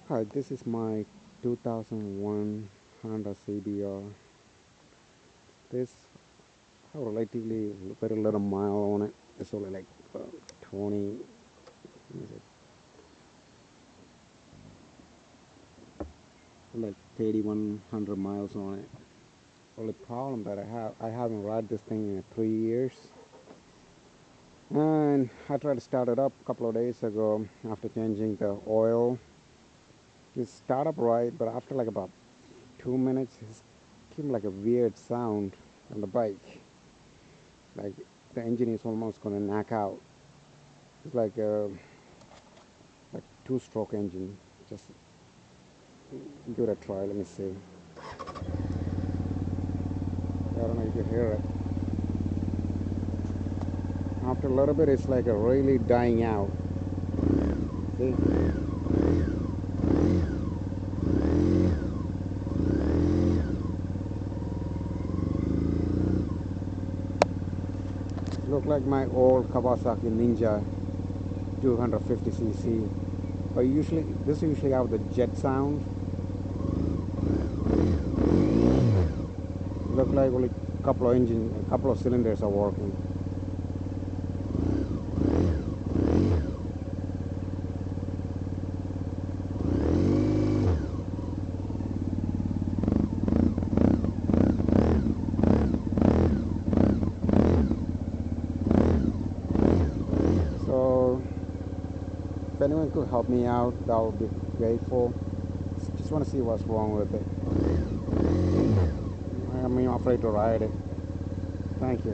Hi, this is my 2001 Honda CBR. This have relatively very little mile on it. It's only like 20, is it, like 3,100 miles on it. Only problem that I haven't ride this thing in 3 years. And I tried to start it up a couple of days ago after changing the oil. It start up right, but after like about 2 minutes, it came like a weird sound on the bike. Like the engine is almost gonna knock out. It's like a two-stroke engine. Just give it a try. Let me see. I don't know if you hear it. After a little bit, it's like a really dying out. See? Look like my old Kawasaki Ninja 250cc. But this usually have the jet sound. Look like only a couple of cylinders are working. So if anyone could help me out, that would be grateful. Just want to see what's wrong with it. I'm afraid to ride it. Thank you.